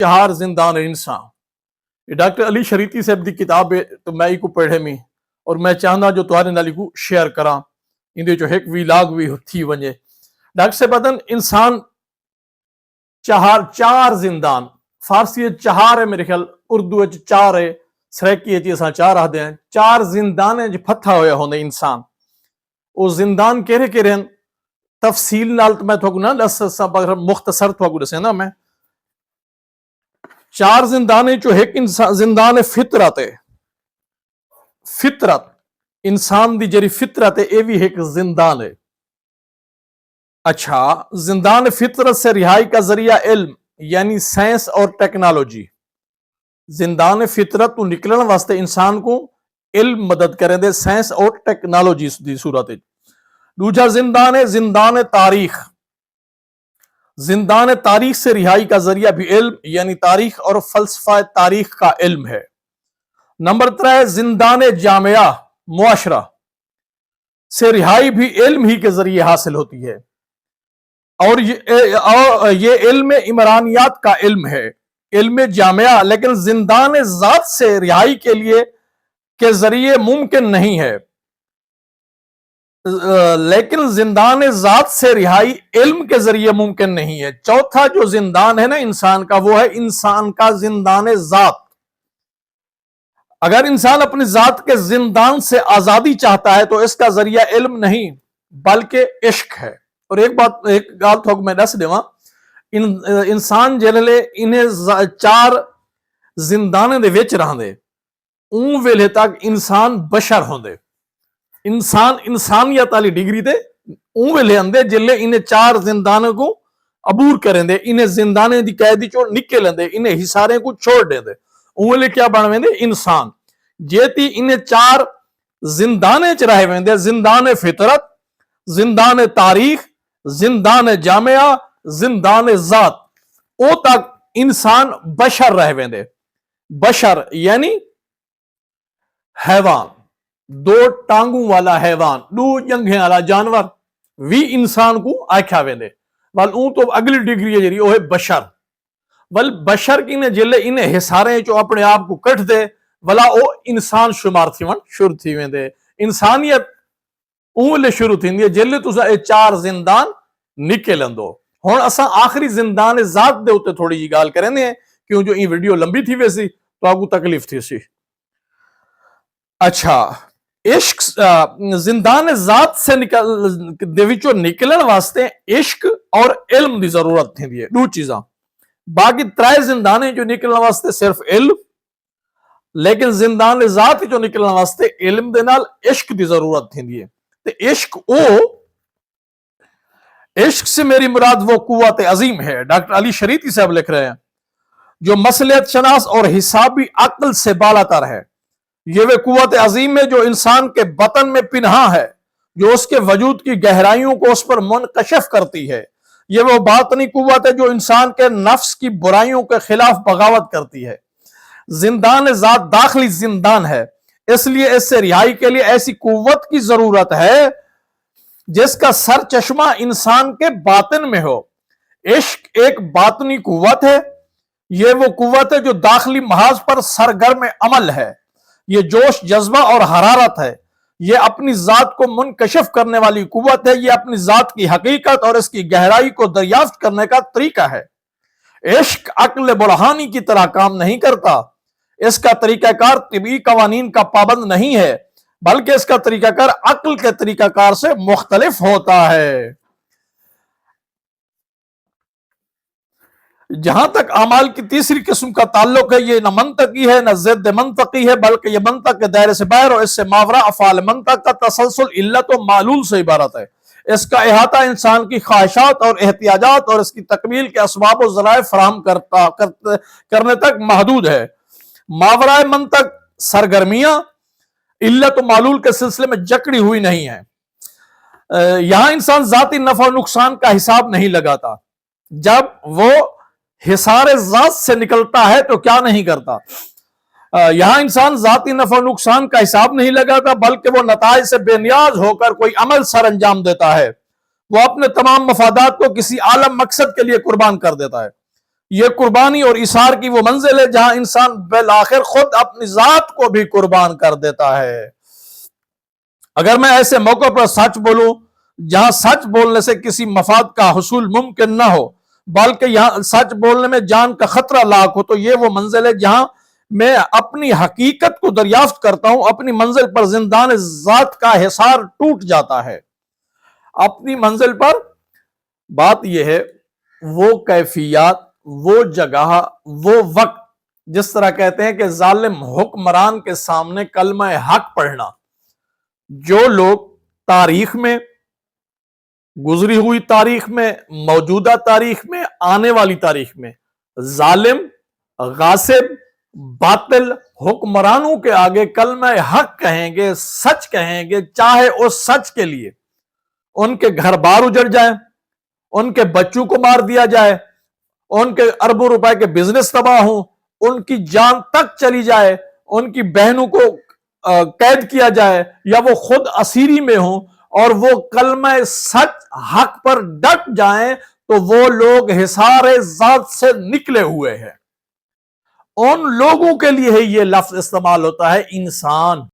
چہار زندان انسان یہ ڈاکٹر علی شریتی صاحب دی کتاب ہے تو میں کو پڑھے میں اور میں چاہنا جو تمہارے نالی کو شیئر کراں اندے جو ایک ویلاگ بھی تھی ونجے ڈاکٹر صاحب بدن انسان چار زندان فارسی چہار ہے میرے خیال اردو چار ہے سریکی اساں چار آدھے ہیں چار زندان ہیں جو پھتھا ہویا ہوندے انسان وہ زندان کہرے ہیں تفصیل نال تو میں تھوکو نا مختصر تھوکو دسے نا میں چار زندان ہے جو ایک زندان فطرت ہے فطرت انسان دی جری فطرت ہے یہ بھی ایک زندان ہے اچھا زندان فطرت سے رہائی کا ذریعہ علم یعنی سائنس اور ٹیکنالوجی زندان فطرت تو نکلن واسطے انسان کو علم مدد کریں دے سائنس اور ٹیکنالوجی دی صورت ہے دوسرا زندان ہے زندان تاریخ زندان تاریخ سے رہائی کا ذریعہ بھی علم یعنی تاریخ اور فلسفہ تاریخ کا علم ہے نمبر 3 زندان جامعہ معاشرہ سے رہائی بھی علم ہی کے ذریعے حاصل ہوتی ہے اور یہ علم عمرانیات کا علم ہے علم جامعہ لیکن زندان ذات سے رہائی کے لیے کے ذریعے ممکن نہیں ہے لیکن زندان ذات سے رہائی علم کے ذریعے ممکن نہیں ہے چوتھا جو زندان ہے نا انسان کا وہ ہے انسان کا زندان ذات اگر انسان اپنی ذات کے زندان سے آزادی چاہتا ہے تو اس کا ذریعہ علم نہیں بلکہ عشق ہے اور ایک گال تھوک میں دس دیواں انسان جلے انہیں چار زندان دے وچ رہندے اون ویلے تک انسان بشر ہوندے انسان انسانیت والی ڈگری تے اون ویلے اندے جلے انہیں چار زندانوں کو عبور کریں دے انہیں زندانے دی قیدی چو نکلیں دے انہیں حسارے کو چھوڑ دیں دے اون ویلے کیا بنویں دے انسان جیتی انہیں چار زندانے چ رہے ویندے زندان فطرت زندان تاریخ زندان جامعہ زندان ذات او تک انسان بشر رہ ویندے بشر یعنی حیوان دو ٹانگوں والا حیوان دو جنگیں والا جانور وی انسان کو آکھیا ویندے ول اون تو اگلی ڈگری ہے جی وہ ہے بشر ول بشر کی نے جلے انہیں حسارے جو اپنے آپ کو کٹ دے ولا او انسان شمار تھی ون شروع تھی ویندے انسانیت اون لے شروع تھی جلے تسا اے چار زندان نکلندو ہن اساں آخری زندان ذات دے اوتے تھوڑی جی گال کریں دے کیوں جو یہ ویڈیو لمبی تھی ویسی تو آپ کو تکلیف تھی سی اچھا عشق زندان ذات سے نکلن واسطے عشق اور علم دی ضرورت تھی دو چیزاں باقی ترائے زندانے جو نکلن واسطے صرف علم لیکن زندان ذات جو نکلن واسطے علم دے نال عشق دی ضرورت تھی تے عشق سے میری مراد وہ قوت عظیم ہے ڈاکٹر علی شریتی صاحب لکھ رہے ہیں جو مصلحت شناس اور حسابی عقل سے بالا تر ہے یہ وہ قوت عظیم ہے جو انسان کے بطن میں پنہاں ہے جو اس کے وجود کی گہرائیوں کو اس پر منکشف کرتی ہے یہ وہ باطنی قوت ہے جو انسان کے نفس کی برائیوں کے خلاف بغاوت کرتی ہے زندان ذات داخلی زندان ہے اس لیے اس سے رہائی کے لیے ایسی قوت کی ضرورت ہے جس کا سر چشمہ انسان کے باطن میں ہو عشق ایک باطنی قوت ہے یہ وہ قوت ہے جو داخلی محاذ پر سرگرم عمل ہے یہ جوش جذبہ اور حرارت ہے یہ اپنی ذات کو منکشف کرنے والی قوت ہے یہ اپنی ذات کی حقیقت اور اس کی گہرائی کو دریافت کرنے کا طریقہ ہے عشق عقل برہانی کی طرح کام نہیں کرتا اس کا طریقہ کار طبی قوانین کا پابند نہیں ہے بلکہ اس کا طریقہ کار عقل کے طریقہ کار سے مختلف ہوتا ہے جہاں تک اعمال کی تیسری قسم کا تعلق ہے یہ نہ منطقی ہے نہ ضد منطقی ہے بلکہ یہ منطق کے دائرے سے باہر اور اس سے ماورا افعال منطق کا تسلسل علت و معلول سے عبارت ہے اس کا احاطہ انسان کی خواہشات اور احتیاجات اور اس کی تکمیل کے اسباب و ذرائع فراہم کرنے تک محدود ہے ماورا منطق سرگرمیاں علت و معلول کے سلسلے میں جکڑی ہوئی نہیں ہے یہاں انسان ذاتی نفع و نقصان کا حساب نہیں لگاتا جب وہ حصار ذات سے نکلتا ہے تو کیا نہیں کرتا یہاں انسان ذاتی نفع و نقصان کا حساب نہیں لگاتا بلکہ وہ نتائج سے بے نیاز ہو کر کوئی عمل سر انجام دیتا ہے وہ اپنے تمام مفادات کو کسی اعلی مقصد کے لیے قربان کر دیتا ہے یہ قربانی اور اثار کی وہ منزل ہے جہاں انسان بالآخر خود اپنی ذات کو بھی قربان کر دیتا ہے۔ اگر میں ایسے موقع پر سچ بولوں جہاں سچ بولنے سے کسی مفاد کا حصول ممکن نہ ہو بلکہ یہاں سچ بولنے میں جان کا خطرہ لاحق ہو، تو یہ وہ منزل ہے جہاں میں اپنی حقیقت کو دریافت کرتا ہوں۔ اپنی منزل پر زندان ذات کا حصار ٹوٹ جاتا ہے۔ اپنی منزل پر بات یہ ہے وہ کیفیات، وہ جگہ، وہ وقت، جس طرح کہتے ہیں کہ ظالم حکمران کے سامنے کلمہ حق پڑھنا۔ جو لوگ تاریخ میں، گزری ہوئی تاریخ میں، موجودہ تاریخ میں، آنے والی تاریخ میں ظالم، غاصب، باطل حکمرانوں کے آگے کلمہ حق کہیں گے، سچ کہیں گے، چاہے اس سچ کے لیے ان کے گھر بار اجڑ جائیں، ان کے بچوں کو مار دیا جائے، ان کے اربوں روپے کے بزنس تباہ ہوں، ان کی جان تک چلی جائے، ان کی بہنوں کو قید کیا جائے، یا وہ خود اسیری میں ہوں اور وہ کلمہ سچ حق پر ڈٹ جائیں، تو وہ لوگ حصار ذات سے نکلے ہوئے ہیں۔ ان لوگوں کے لیے یہ لفظ استعمال ہوتا ہے انسان۔